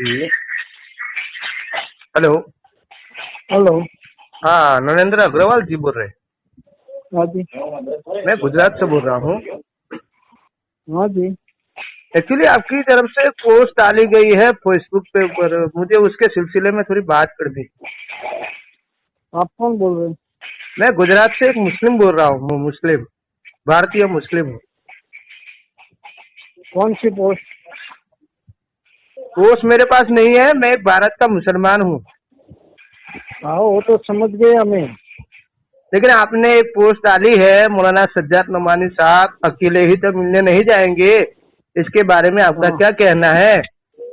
जी। Hello. Hello. हाँ, नरेंद्र अग्रवाल जी बोल रहे हैं? हाँ जी। मैं गुजरात से बोल रहा हूँ। हाँ जी। एक्चुअली आपकी तरफ से पोस्ट डाली गई है फेसबुक पे ऊपर, मुझे उसके सिलसिले में थोड़ी बात करनी। आप कौन बोल रहे हैं? मैं गुजरात से एक मुस्लिम बोल रहा हूँ, मुस्लिम, भारतीय मुस्लिम हूँ। कौन सी पोस्ट? पोस्ट मेरे पास नहीं है, मैं एक भारत का मुसलमान हूँ। हाँ, वो तो समझ गए हमें। लेकिन आपने एक पोस्ट डाली है, मौलाना सज्जाद नोमानी साहब अकेले ही तो मिलने नहीं जाएंगे, इसके बारे में आपका हाँ, क्या कहना है?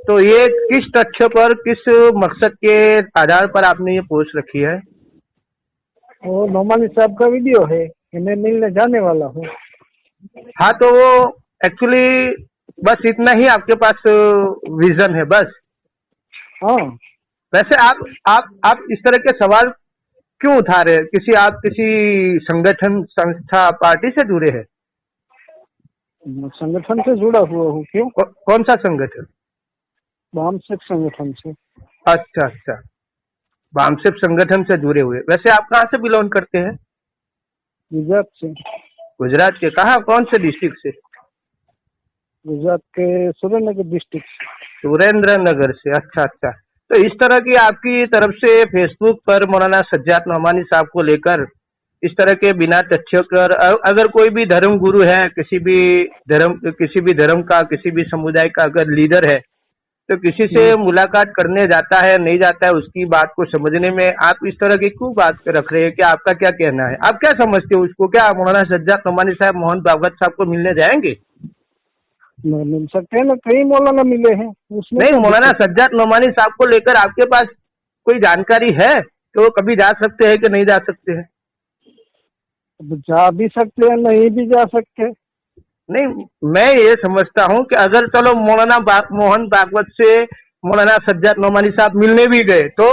तो ये किस तथ्य पर, किस मकसद के आधार पर आपने ये पोस्ट रखी है? वो नोमानी साहब का वीडियो है कि मैं मिलने जाने वाला हूँ। हाँ, तो वो एक्चुअली बस इतना ही आपके पास विजन है बस? हाँ। वैसे आप इस तरह के सवाल क्यों उठा रहे हैं? आप किसी संगठन, संस्था, पार्टी से जुड़े हैं? संगठन से जुड़ा हुआ हूँ। क्यों? कौन सा संगठन? वामसिक संगठन से। अच्छा अच्छा, वामसिक संगठन से जुड़े हुए। वैसे आप कहाँ से बिलोंग करते हैं? गुजरात से। गुजरात के कहाँ, कौन से डिस्ट्रिक्ट से? गुजरात के सुरेंद्रनगर डिस्ट्रिक्ट। सुरेंद्र नगर से। अच्छा अच्छा। तो इस तरह की आपकी तरफ से फेसबुक पर मौलाना सज्जाद नोमानी साहब को लेकर इस तरह के बिना तथ्यों कर, अगर कोई भी धर्म गुरु है, किसी भी धर्म का, किसी भी समुदाय का अगर लीडर है, तो किसी से मुलाकात करने जाता है नहीं जाता है, उसकी बात को समझने में आप इस तरह की क्यों बात रख रहे हैं? क्या आपका क्या कहना है? आप क्या समझते हो उसको? क्या मौलाना सज्जाद नोमानी साहब मोहन भागवत साहब को मिलने जाएंगे? मिल सकते हैं ना, कई मौलाना मिले हैं, उसमें नहीं, क्या मौलाना दिक्कत? सज्जाद नोमानी साहब को लेकर आपके पास कोई जानकारी है कि वो कभी जा सकते हैं कि नहीं जा सकते हैं? अब जा भी सकते हैं, नहीं भी जा सकते। नहीं, मैं ये समझता हूँ कि अगर चलो मोहन भागवत से मौलाना सज्जाद नोमानी साहब मिलने भी गए तो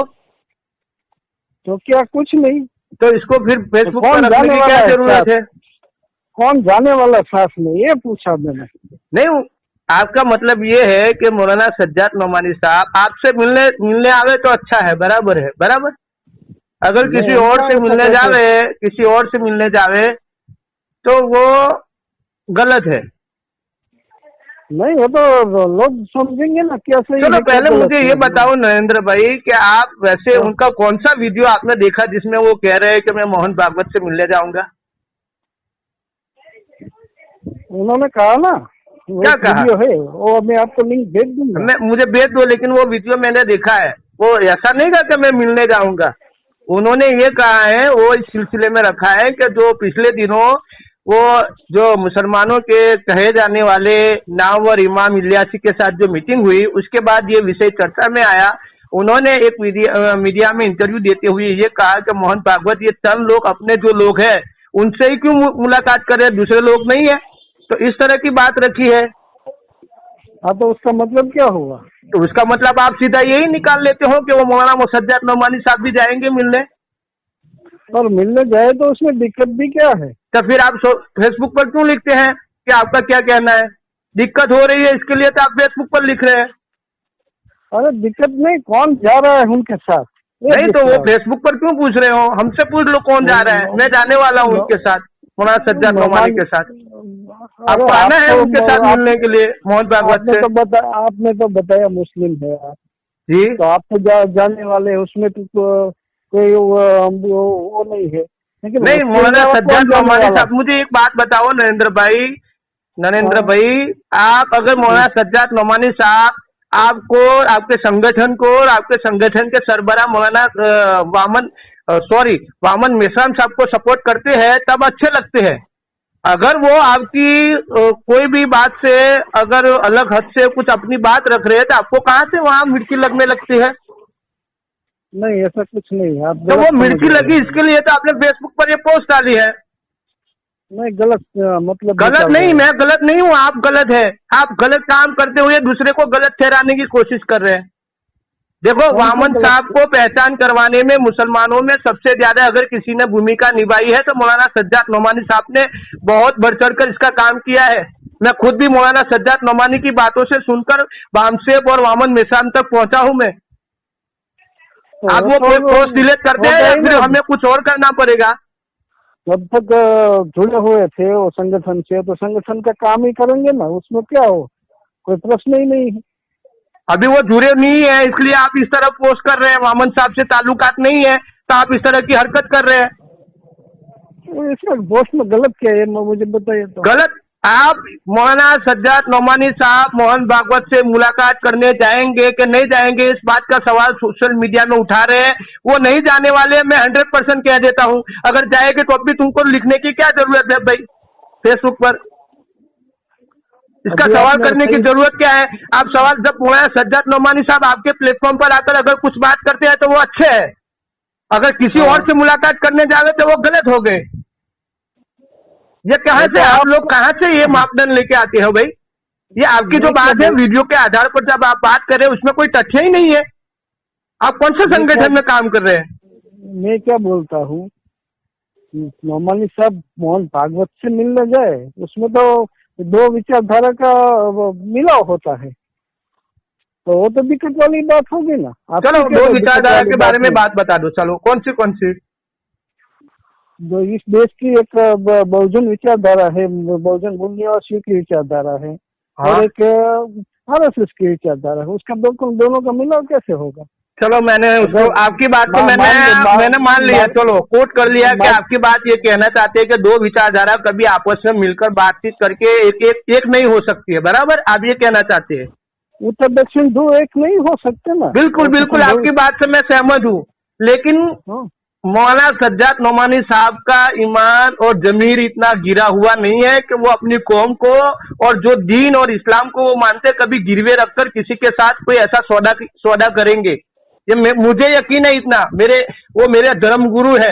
क्या? कुछ नहीं। तो इसको फिर तो फेसबुक पर कौन रखने जाने की क्या वाला है जरूरत साथ? है? कौन जाने वाला साथ में, ये पूछा मैंने। नहीं, आपका मतलब ये है कि मौलाना सज्जाद नोमानी साहब आपसे मिलने मिलने आवे तो अच्छा है, बराबर है, बराबर। अगर नहीं, किसी हम और क्या से ऐसा मिलने कहते हैं। जावे, किसी और से मिलने जावे तो वो गलत है। नहीं, वो तो लोग समझेंगे ना, क्या सही चलो है क्या पहले गलत मुझे है। ये बताओ नरेंद्र भाई कि आप वैसे तो उनका कौन सा वीडियो आपने देखा जिसमें वो कह रहे हैं कि मैं मोहन भागवत से मिलने जाऊंगा? उन्होंने कहा ना, वो क्या एक कहा? वीडियो है, वो मैं आपको लिंक भेज दूंगा। मैं मुझे भेज दो, लेकिन वो वीडियो मैंने देखा है। वो ऐसा नहीं कहा कि मैं मिलने जाऊंगा। उन्होंने ये कहा है, वो इस सिलसिले में रखा है कि जो पिछले दिनों वो जो मुसलमानों के कहे जाने वाले नामवर इमाम इलियासी के साथ जो मीटिंग हुई, उसके बाद ये विषय चर्चा में आया। उन्होंने एक मीडिया में इंटरव्यू देते हुए ये कहा कि मोहन भागवत ये चंद लोग, अपने जो लोग हैं उनसे ही क्यों मुलाकात कर रहे हैं, दूसरे लोग नहीं है? तो इस तरह की बात रखी है। हाँ, तो उसका मतलब क्या हुआ? तो उसका मतलब आप सीधा यही निकाल लेते हो कि वो मौलाना मुसद्दद नोमानी साहब भी जाएंगे मिलने। और मिलने जाए तो उसमें दिक्कत भी क्या है? तो फिर आप फेसबुक पर क्यों लिखते हैं कि आपका क्या कहना है? दिक्कत हो रही है इसके लिए तो आप फेसबुक पर लिख रहे हैं। अरे दिक्कत नहीं, कौन जा रहा है उनके साथ, ये नहीं तो पूछ वो रहा फेसबुक पर क्यों पूछ रहे हो? हमसे पूछ लो कौन जा रहा है, हूँ। मैं जाने वाला हूँ उनके साथ, मौलाना सज्जाद नोमानी नोमान। के साथ। अरे आपको आप आना है उनके तो साथ आप मिलने के लिए मोहन भागवत से? आपने तो बताया मुस्लिम है आप, जी तो आप तो जाने वाले हैं, उसमें तो कोई वो नहीं है, लेकिन नहीं, उसके मौलाना अलावा कौन सज्जाद जाने नोमानी वाला? साहब, मुझे एक बात बताओ नरेंद्र भाई, नरेंद्र हाँ, भाई, आप अगर मौलाना सज्जाद नोमानी साहब आपको, आपके संगठन को और आपके संगठन के सरबराह मौलाना वामन मेश्राम साहब को सपोर्ट करते हैं तब अच्छे लगते हैं। अगर वो आपकी कोई भी बात से, अगर अलग हद से कुछ अपनी बात रख रहे हैं तो आपको कहाँ से वहां मिर्ची लगने लगती है? नहीं ऐसा कुछ नहीं है, आप तो वो गलत समझ मिर्ची रहे लगी हैं। इसके लिए तो आपने फेसबुक पर ये पोस्ट डाली है। नहीं, गलत मतलब गलत निकाल नहीं, रहे हैं। मैं गलत नहीं हूँ, आप गलत है। आप गलत काम करते हुए दूसरे को गलत ठहराने की कोशिश कर रहे हैं। देखो, कौन सा वामन साहब गलत? को पहचान करवाने में मुसलमानों में सबसे ज्यादा अगर किसी ने भूमिका निभाई है तो मौलाना सज्जाद नोमानी साहब ने बहुत बढ़ चढ़ कर इसका काम किया है। मैं खुद भी मौलाना सज्जाद नोमानी की बातों से सुनकर बामसेब और वामन मेश्राम तक पहुंचा हूं मैं। आप वो पोस्ट डिलीट करते हैं या फिर हमें कुछ और करना पड़ेगा? जब तक जुड़े हुए थे वो संगठन से, तो संगठन का काम ही करेंगे ना, उसमें क्या हो, कोई प्रश्न ही नहीं है। अभी वो जुड़े नहीं है इसलिए आप इस तरह पोस्ट कर रहे हैं। वामन साहब से ताल्लुकात नहीं है तो आप इस तरह की हरकत कर रहे हैं। तो इसमें पोस्ट में गलत क्या है, मुझे बताइए तो। गलत, आप मौलाना सज्जाद नोमानी साहब मोहन भागवत से मुलाकात करने जाएंगे कि नहीं जाएंगे, इस बात का सवाल सोशल मीडिया में उठा रहे हैं। वो नहीं जाने वाले, मैं 100% कह देता हूं। अगर जाएंगे तो भी तुमको लिखने की क्या जरूरत है भाई फेसबुक पर? इसका सवाल करने की जरूरत क्या है? आप सवाल, जब मौलाना सज्जाद नोमानी साहब आपके प्लेटफॉर्म पर आकर अगर कुछ बात करते हैं तो वो अच्छे है, अगर किसी और से मुलाकात करने जावे तो वो गलत हो गए। ये कहां से आप लोग कहां से ये मापदंड लेके आते हो भाई? ये आपकी जो बात है वीडियो के आधार पर जब आप बात कर रहे हैं उसमें कोई तथ्य ही नहीं है। आप कौन से संगठन में काम कर रहे हैं? मैं क्या बोलता हूँ, नोमानी साहब मोहन भागवत से मिलने जाए, उसमें तो दो विचारधारा का मिलाव होता है, तो वो तो दिक्कत वाली बात होगी ना। चलो दो विचारधारा के बारे में बात बता दो। चलो कौन सी? जो इस देश की एक बहुजन विचारधारा है, बहुजन मूल निवासियों की विचारधारा है। हाँ? और एक RSS की विचारधारा है, उसका दोनों का मिलाव कैसे होगा? चलो मैंने उसको आपकी बात को मैंने मान लिया, चलो कोट कर लिया कि आपकी बात ये कहना चाहते हैं कि दो विचारधारा कभी आपस में मिलकर बातचीत करके एक नहीं हो सकती है, बराबर? आप ये कहना चाहते हैं उत्तर दक्षिण दो एक नहीं हो सकते ना? बिल्कुल आपकी बात से मैं सहमत हूँ, लेकिन मौलाना सज्जाद नोमानी साहब का ईमान और जमीर इतना गिरा हुआ नहीं है कि वो अपनी कौम को और जो दीन और इस्लाम को वो मानते कभी गिरवे रखकर किसी के साथ कोई ऐसा सौदा करेंगे। ये मुझे यकीन है इतना। वो मेरे धर्म गुरु है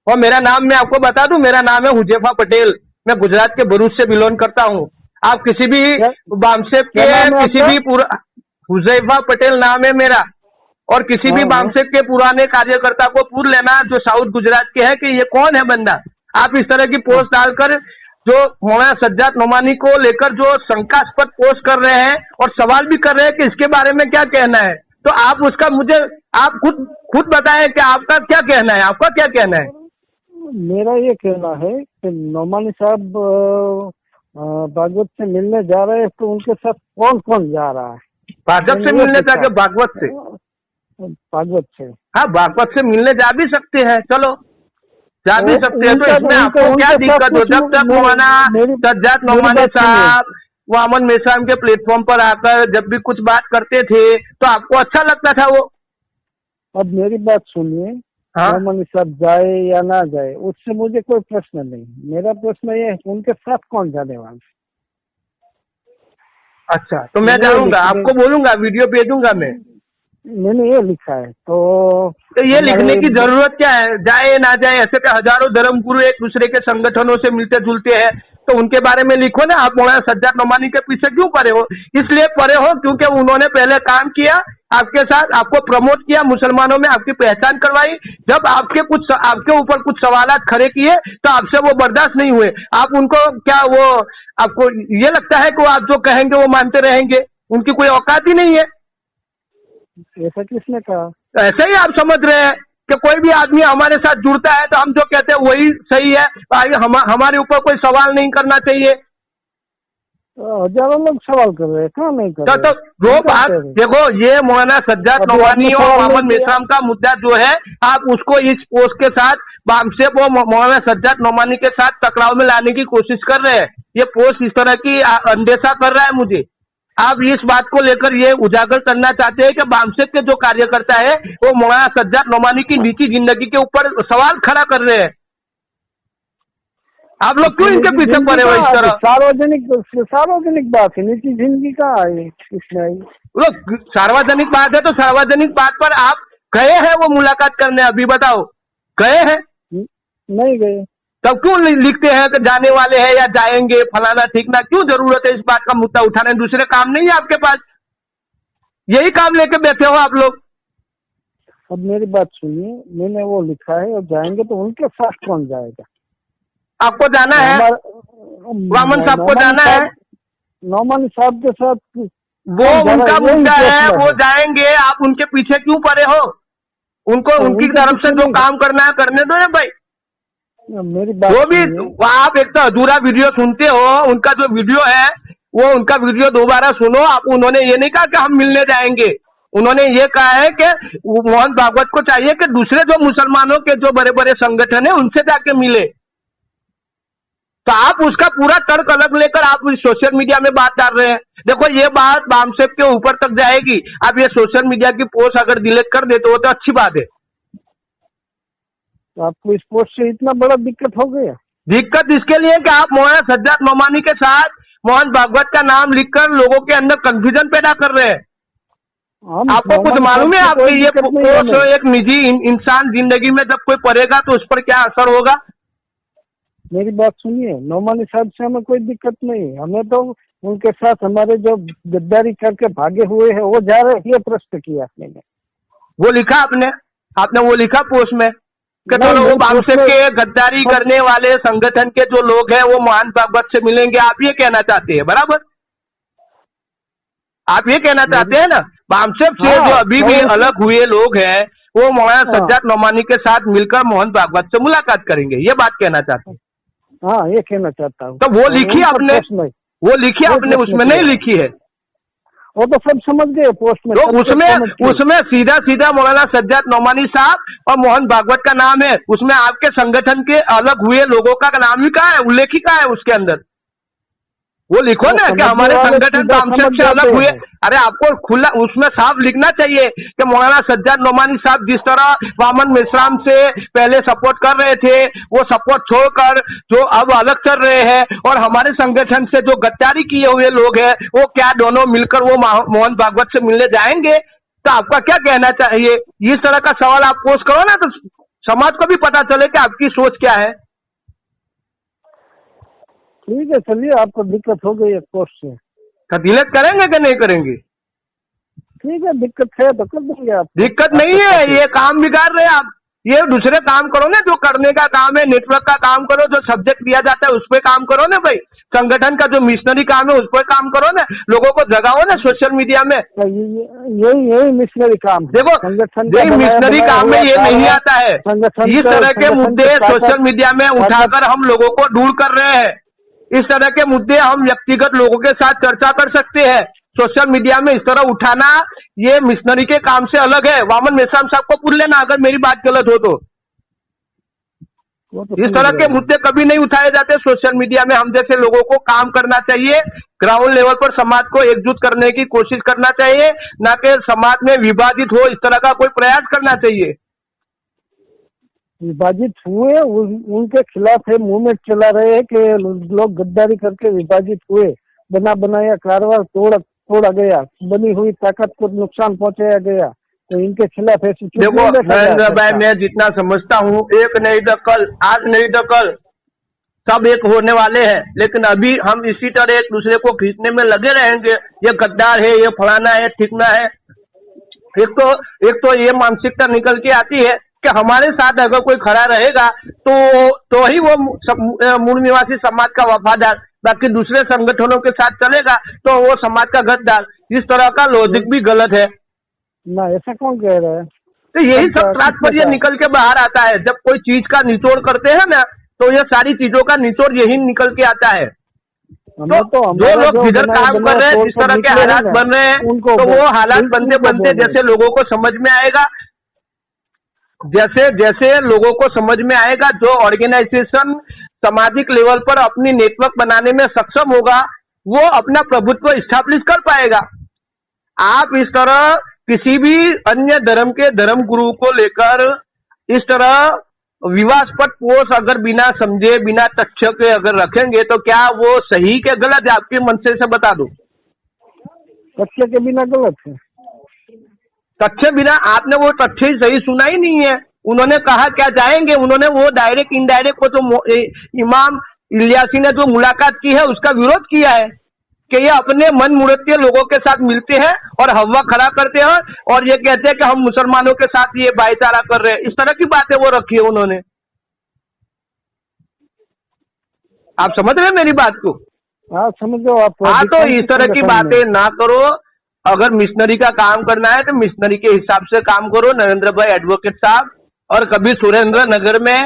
और मेरा नाम मैं आपको बता दूं, मेरा नाम है हुजैफा पटेल। मैं गुजरात के भरूच से बिलोंग करता हूँ। आप किसी भी बामसेब के किसी भी हुजैफा पटेल नाम है मेरा, और किसी भी बामसेब के पुराने कार्यकर्ता को पूछ लेना जो साउथ गुजरात के हैं कि ये कौन है बंदा। आप इस तरह की पोस्ट डालकर जो मौलाना सज्जाद नोमानी को लेकर जो शंकास्पद पोस्ट कर रहे हैं और सवाल भी कर रहे हैं कि इसके बारे में क्या कहना है, तो आप उसका मुझे आप खुद बताएं कि आपका क्या कहना है, आपका क्या कहना है? मेरा ये कहना है कि नोमानी साहब भागवत से मिलने जा रहे हैं, तो उनके साथ कौन कौन जा रहा है? भाजपा से मिलने जाके भागवत से हाँ, भागवत से मिलने जा भी सकते हैं, चलो जा भी सकते हैं। तो इसमें आपको क्या दिक्कत हो? जब तक मौलाना सज्जाद नोमानी साहब वामन मेश्राम के प्लेटफॉर्म पर आकर जब भी कुछ बात करते थे तो आपको अच्छा लगता था वो। अब मेरी बात सुनिए, नोमानी साहब जाए या ना जाए उससे मुझे कोई प्रश्न नहीं। मेरा प्रश्न ये है उनके साथ कौन जाने वाला है। अच्छा, तो मैं जानूंगा, आपको बोलूंगा, वीडियो भेजूंगा। मैंने ये लिखा है तो ये लिखने की जरूरत क्या है? जाए ना जाए, ऐसे तो हजारों धर्मगुरु एक दूसरे के संगठनों से मिलते जुलते हैं, तो उनके बारे में लिखो ना। आप मौलाना सज्जाद नोमानी के पीछे क्यों पड़े हो? इसलिए पड़े हो क्योंकि उन्होंने पहले काम किया आपके साथ, आपको प्रमोट किया, मुसलमानों में आपकी पहचान करवाई। जब आपके ऊपर कुछ सवालात खड़े किए तो आपसे वो बर्दाश्त नहीं हुए। आप उनको क्या, वो आपको ये लगता है कि वो आप जो कहेंगे वो मानते रहेंगे? उनकी कोई औकात ही नहीं है। ऐसा किसने कहा? ऐसे ही आप समझ रहे हैं कि कोई भी आदमी हमारे साथ जुड़ता है तो हम जो कहते हैं वही सही है, हमारे ऊपर कोई सवाल नहीं करना चाहिए। हजारों लोग सवाल कर रहे हैं, क्यों नहीं कर रहे? तो वो बात देखो, ये मौलाना सज्जाद नोमानी और वामन मेश्राम का मुद्दा जो है, आप उसको इस पोस्ट के साथ बामसेब और मौलाना सज्जाद नोमानी के साथ टकराव में लाने की कोशिश कर रहे हैं। ये पोस्ट इस तरह की अंदेशा कर रहा है मुझे। आप इस बात को लेकर ये उजागर करना चाहते हैं कि बामसेब के जो कार्यकर्ता है वो मौलाना सज्जाद नोमानी की निजी जिंदगी के ऊपर सवाल खड़ा कर रहे हैं। आप लोग क्यों इनके पीछे पड़े हो इस तरह? सार्वजनिक बात है, निजी जिंदगी का है इसमें। लोग सार्वजनिक बात है तो सार्वजनिक बात पर आप गए हैं वो मुलाकात करने? अभी बताओ, गए हैं? नहीं गए। तब क्यों लिखते हैं कि जाने वाले हैं या जाएंगे फलाना ठीक ना? क्यों जरूरत है इस बात का मुद्दा उठाने? दूसरे काम नहीं है आपके पास? यही काम लेके बैठे हो आप लोग। अब मेरी बात सुनिए, मैंने वो लिखा है और जाएंगे तो उनके साथ कौन जाएगा? आपको जाना है? वामन साहब को जाना है? नौमानी साहब के साथ वो उनका मुद्दा है, वो जाएंगे, आप उनके पीछे क्यों पड़े हो? उनको उनकी तरफ से जो काम करना है करने दो ना भाई। मेरी बात वो भी आप एक तो अधूरा वीडियो सुनते हो, उनका जो वीडियो है वो उनका वीडियो दोबारा सुनो। आप उन्होंने ये नहीं कहा कि हम मिलने जाएंगे, उन्होंने ये कहा है कि मोहन भागवत को चाहिए कि दूसरे जो मुसलमानों के जो बड़े बड़े संगठन है उनसे जाके मिले। तो आप उसका पूरा तर्क अलग लेकर आप सोशल मीडिया में बात डाल रहे हैं। देखो ये बात बामसेफ के ऊपर तक जाएगी। आप ये सोशल मीडिया की पोस्ट अगर डिलीट कर देते हो तो अच्छी बात है। तो आपको इस पोस्ट से इतना बड़ा दिक्कत हो गया? दिक्कत इसके लिए कि आप मौलाना सज्जाद नोमानी के साथ मोहन भागवत का नाम लिखकर लोगों के अंदर कंफ्यूजन पैदा कर रहे हैं। आपको कुछ मालूम है? आपकी ये पोस्ट एक निजी इंसान जिंदगी में जब कोई पढ़ेगा तो उस पर क्या असर होगा? मेरी बात सुनिए, नौमानी साहब से हमें कोई दिक्कत नहीं। हमें तो उनके साथ हमारे जो गद्दारी करके भागे हुए हैं वो जा रहे, ये प्रश्न किया आपने। वो लिखा आपने वो लिखा पोस्ट में कि चलो वो बामसेफ के गद्दारी करने वाले संगठन के जो लोग हैं वो मोहन भागवत से मिलेंगे, आप ये कहना चाहते हैं? बराबर, आप ये कहना चाहते हैं ना? बामसेफ से जो अभी भी अलग हुए लोग हैं वो मौलाना सज्जाद नोमानी के साथ मिलकर मोहन भागवत से मुलाकात करेंगे, ये बात कहना चाहते हैं? हाँ, ये कहना चाहता हूँ। तो वो लिखी आपने, वो लिखी आपने, उसमें नहीं लिखी है? वो तो सब समझ गए पोस्ट में। तो उसमें सीधा सीधा मौलाना सज्जाद नोमानी साहब और मोहन भागवत का नाम है, उसमें आपके संगठन के अलग हुए लोगों का नाम ही कहाँ है, उल्लेख ही कहाँ है उसके अंदर? वो लिखो ना कि हमारे संगठन बामसेफ से अलग हुए। अरे आपको खुला उसमें साफ लिखना चाहिए कि मौलाना सज्जाद नोमानी साहब जिस तरह वामन मेश्राम से पहले सपोर्ट कर रहे थे वो सपोर्ट छोड़कर जो अब अलग चल रहे हैं, और हमारे संगठन से जो गद्दारी किए हुए लोग हैं वो क्या दोनों मिलकर वो मोहन भागवत से मिलने जाएंगे? तो आपका क्या कहना चाहिए? इस तरह का सवाल आप पोस्ट करो ना तो समाज को भी पता चले कि आपकी सोच क्या है। ठीक है, चलिए, आपको दिक्कत हो गई है पोस्ट से, तो डिलीट करेंगे कि नहीं करेंगे? ठीक है, दिक्कत है तो कर देंगे आप। दिक्कत नहीं है, ये काम बिगाड़ रहे हैं आप। ये दूसरे काम करो ना, जो करने का काम है, नेटवर्क का काम करो, जो सब्जेक्ट दिया जाता है उस पर काम करो ना भाई। संगठन का जो मिशनरी काम है उस पर काम करो ना, लोगों को जगाओ ना सोशल मीडिया में। यही मिशनरी काम। देखो यही मिशनरी काम में ये नहीं आता है। इस तरह के मुद्दे सोशल मीडिया में उठाकर हम लोगों को दूर कर रहे हैं। इस तरह के मुद्दे हम व्यक्तिगत लोगों के साथ चर्चा कर सकते हैं। सोशल मीडिया में इस तरह उठाना ये मिशनरी के काम से अलग है। वामन मेश्राम साहब को पूछ लेना अगर मेरी बात गलत हो तो। इस तरह के मुद्दे कभी नहीं उठाए जाते सोशल मीडिया में। हम जैसे लोगों को काम करना चाहिए, ग्राउंड लेवल पर समाज को एकजुट करने की कोशिश करना चाहिए, ना कि समाज में विभाजित हो इस तरह का कोई प्रयास करना चाहिए। विभाजित हुए उनके खिलाफ है मूवमेंट चला रहे हैं कि लोग गद्दारी करके विभाजित हुए, बना बनाया कारवार तोड़ा गया, बनी हुई ताकत को नुकसान पहुंचाया गया, तो इनके खिलाफ ऐसी। देखो नरेंद्र भाई, मैं जितना समझता हूँ एक नहीं तो कल, आज नहीं तो कल सब एक होने वाले हैं, लेकिन अभी हम इसी तरह एक दूसरे को खींचने में लगे रहेंगे। ये गद्दार है, ये फलाना है, ठिकना है। एक तो ये मानसिकता निकल के आती है कि हमारे साथ अगर कोई खड़ा रहेगा तो ही वो मूल निवासी समाज का वफादार, बाकी दूसरे संगठनों के साथ चलेगा तो वो समाज का गद्दार। इस तरह का लॉजिक भी गलत है ना। ऐसा कौन कह रहा है? तो यही सब तात्पर्य निकल के बाहर आता है। जब कोई चीज का निचोड़ करते हैं ना तो ये सारी चीजों का निचोड़ यही निकल के आता है। तो जो लोग जिधर काम कर रहे हैं, जिस तरह के हालात बन रहे हैं, तो वो हालात बनते बनते जैसे लोगों को समझ में आएगा, जैसे लोगों को समझ में आएगा, जो ऑर्गेनाइजेशन सामाजिक लेवल पर अपनी नेटवर्क बनाने में सक्षम होगा वो अपना प्रभुत्व स्टैब्लिश कर पाएगा। आप इस तरह किसी भी अन्य धर्म के धर्म गुरु को लेकर इस तरह विवादास्पद पोस्ट अगर बिना समझे, बिना तथ्य के अगर रखेंगे तो क्या वो सही के गलत है? आपके मन से बता दो। तथ्य के बिना गलत है। तथ्य बिना, आपने वो तथ्य सही सुना ही नहीं है। उन्होंने कहा क्या जाएंगे, उन्होंने वो डायरेक्ट इनडायरेक्ट को जो इमाम इलियासी ने जो मुलाकात की है उसका विरोध किया है कि ये अपने मन मुराद के लोगों के साथ मिलते हैं और हवा खड़ा करते हैं और ये कहते हैं कि हम मुसलमानों के साथ ये भाईचारा कर रहे हैं। इस तरह की बातें वो रखी है उन्होंने। आप समझ रहे हैं मेरी बात को? हाँ समझो आप। हाँ, तो कौन से इस तरह की संगठन में? बातें ना करो। अगर मिशनरी का काम करना है तो मिशनरी के हिसाब से काम करो, नरेंद्र भाई एडवोकेट साहब। और कभी सुरेंद्र नगर में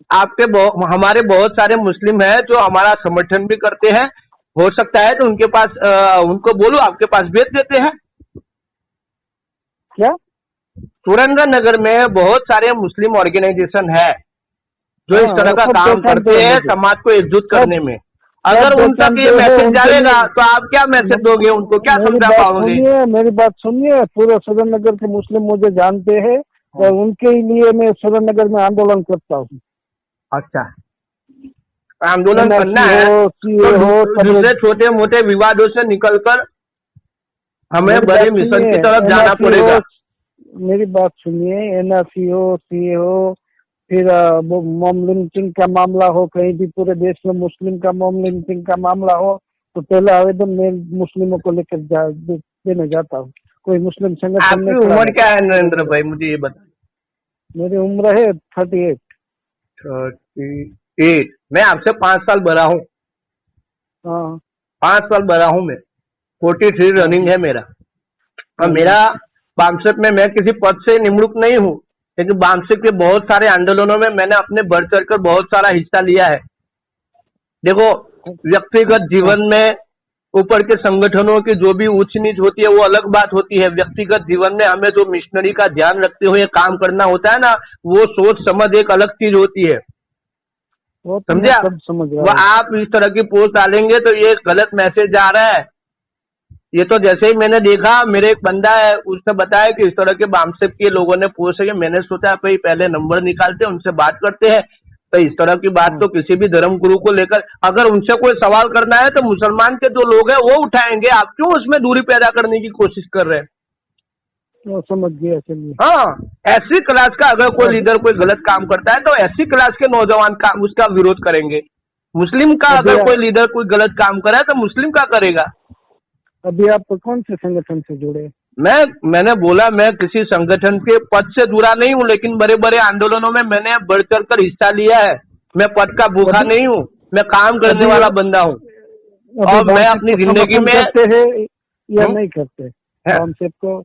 हमारे बहुत सारे मुस्लिम हैं जो हमारा समर्थन भी करते हैं। हो सकता है तो उनके पास उनको बोलो आपके पास भेज देते हैं। क्या? सुरेंद्र नगर में बहुत सारे मुस्लिम ऑर्गेनाइजेशन है जो इस हाँ तरह वो का सब काम पहचानते करते हैं हैं मुझे। समाज को एकजुट सब करने में। सब अगर उन तक पहचानते ये हैं मैसेज उनके जाएगा लिए। तो आप क्या मैसेज दोगे उनको, क्या मेरी समझा बात पाओगे? सुनिए, मेरी बात सुनिए। पूरे सुरेंद्रनगर के मुस्लिम मुझे जानते हैं और उनके ही लिए मैं सुरेंद्रनगर में आंदोलन करता हूँ। अच्छा, आंदोलन करना NRC है हो, तो CA हो, तब दूसरे छोटे मोटे विवादों से निकलकर हमें मेरी बड़े बात मिशन सुनिए। की तरफ जाना NRC हो, पड़ेगा। मेरी बात सुनिए। NRC हो, CA हो, फिर वो मॉम लिंचिंग का मामला हो, कहीं भी पूरे देश में मुस्लिम का मॉम लिंचिंग का मामला हो, तो पहला आवेदन मैं मुस्लिमों को लेकर देने जाता हूँ। कोई मुस्लिम संगठन आपकी में खड़ा उम्र नहीं क्या है करता। नरेंद्र भाई, मुझे ये बताइए। मेरी उम्र है 38। 38। मैं आपसे 5 साल बड़ा हूँ। हाँ 5 साल बड़ा हूँ मैं। 43 हाँ रनिंग जी, है मेरा। और हाँ मेरा जी। बामसेप में मैं किसी पद से निमणूक नहीं हूँ, लेकिन बामसेप के बहुत सारे आंदोलनों में मैंने अपने बढ़ चढ़कर बहुत सारा हिस्सा लिया है। देखो, व्यक्तिगत हाँ जीवन में ऊपर के संगठनों की जो भी ऊंच नीच होती है वो अलग बात होती है। व्यक्तिगत जीवन में हमें जो मिशनरी का ध्यान रखते हुए काम करना होता है ना, वो सोच समझ एक अलग चीज होती है। वो तो मैं समझे आप? सब समझ रहा वो हूँ। आप इस तरह की पोस्ट डालेंगे तो ये गलत मैसेज जा रहा है। ये तो जैसे ही मैंने देखा, मेरे एक बंदा है उसने बताया कि इस तरह के बामसेप के लोगों ने पोस्ट है, मैंने सोचा भाई पहले नंबर निकालते हैं उनसे बात करते हैं। तो इस तरह की बात हाँ तो किसी भी धर्म गुरु को लेकर अगर उनसे कोई सवाल करना है तो मुसलमान के जो लोग हैं वो उठाएंगे। आप क्यों उसमें दूरी पैदा करने की कोशिश कर रहे हैं? वो समझ गया, चलिए। हाँ, ऐसी क्लास का अगर कोई अब लीडर कोई गलत काम करता है तो ऐसी क्लास के नौजवान का उसका विरोध करेंगे। मुस्लिम का अभी अगर कोई लीडर कोई गलत काम करे तो मुस्लिम का करेगा। अभी आप कौन से संगठन से जुड़े? मैंने बोला मैं किसी संगठन के पद से जुड़ा नहीं हूँ, लेकिन बड़े बड़े आंदोलनों में मैंने बढ़ चढ़ कर हिस्सा लिया है। मैं पद का भूखा अभी नहीं हूँ, मैं काम करने अभी वाला बंदा हूँ। अभी और मैं बामसेप अपनी को जिंदगी समर्थन में करते हैं या हूँ, नहीं करते? है। बामसेप को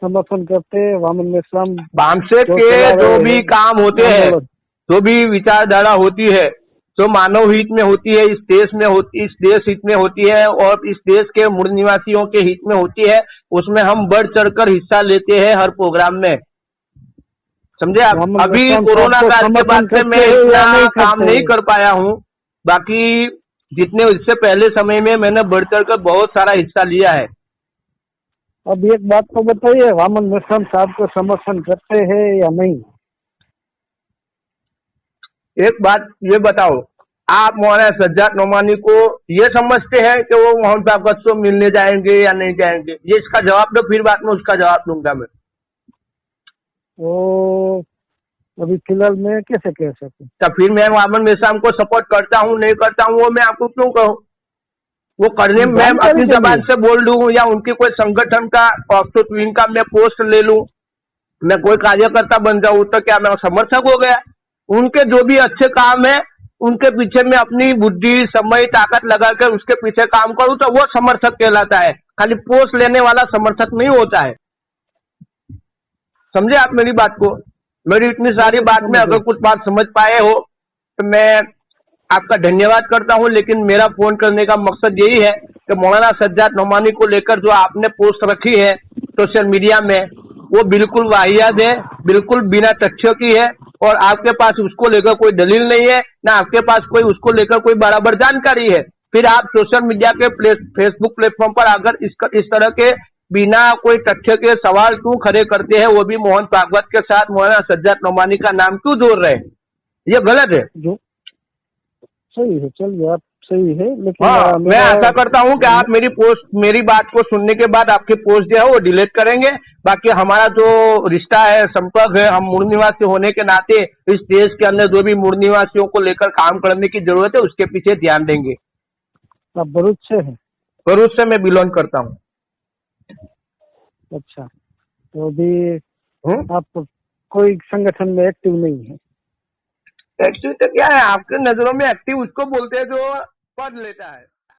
समर्थन करते हैं, वामन मेश्राम बामसेप जो के चला जो रहे भी हैं काम होते हैं, आंदोलन। जो भी विचारधारा होती है, जो मानव हित में होती है, इस देश हित में होती है और इस देश के मूल निवासियों के हित में होती है, उसमें हम बढ़ चढ़कर हिस्सा लेते हैं हर प्रोग्राम में। समझे आप? वामन अभी मेश्राम साहब कोरोना को काल के समर्थन बाद से मैं करते हैं इतना या नहीं काम करते? नहीं कर पाया हूँ। बाकी जितने इससे पहले समय में मैंने बढ़ चढ़कर बहुत सारा हिस्सा लिया है। अब एक बात तो बताइए, वामन मेश्राम साहब को समर्थन करते हैं या नहीं? एक बात ये बताओ, आप मौलाना सज्जाद नोमानी को ये समझते हैं कि वो मोहन ताकत से मिलने जाएंगे या नहीं जाएंगे? ये इसका जवाब दो, फिर बाद में उसका जवाब दूंगा मैं। वो अभी फिलहाल मैं कैसे कह सकूं? तो फिर मैं वामन मेश्राम को सपोर्ट करता हूँ नहीं करता हूँ वो मैं आपको क्यों कहूँ? वो करने मैं जानकारी अपनी के जबान लिए। से बोल दूं या उनके कोई संगठन का ऑफिस विंग का मैं पोस्ट ले लूं, मैं कोई कार्यकर्ता बन जाऊं तो क्या मैं समर्थक हो गया? उनके जो भी अच्छे काम है उनके पीछे मैं अपनी बुद्धि समय ताकत लगा कर उसके पीछे काम करूं तो वो समर्थक कहलाता है। खाली पोस्ट लेने वाला समर्थक नहीं होता है। समझे आप मेरी बात को? मेरी इतनी वो सारी तो बात में समझ अगर गए। कुछ बात समझ पाए हो तो मैं आपका धन्यवाद करता हूं, लेकिन मेरा फोन करने का मकसद यही है कि मौलाना सज्जाद नोमानी को लेकर जो आपने पोस्ट रखी है सोशल मीडिया में वो बिल्कुल वाहियात है, बिल्कुल बिना तथ्यों की है और आपके पास उसको लेकर कोई दलील नहीं है, ना आपके पास कोई उसको लेकर कोई बराबर जानकारी है। फिर आप सोशल मीडिया के फेसबुक प्लेटफॉर्म पर अगर इस तरह के बिना कोई तथ्य के सवाल क्यों खड़े करते हैं, वो भी मोहन भागवत के साथ मौलाना सज्जाद नोमानी का नाम क्यों जोड़ रहे हैं? ये गलत है। जो सही है, चलिए आप सही है, लेकिन हाँ, मैं मेरा आशा करता हूं कि आप मेरी बात को सुनने के बाद आपकी पोस्ट जो है वो डिलीट करेंगे। बाकी हमारा जो रिश्ता है, संपर्क है, हम मूल निवासी होने के नाते इस देश के अंदर जो भी मूल निवासियों को लेकर काम करने की जरूरत है उसके पीछे ध्यान देंगे। आप भरूच से हैं? भरूच से मैं बिलोंग करता हूँ। अच्छा, तो अभी हम्म? आप कोई संगठन में एक्टिव नहीं है? एक्टिव तो क्या है, आपके नजरों में एक्टिव उसको बोलते हैं जो पढ़ लेता है।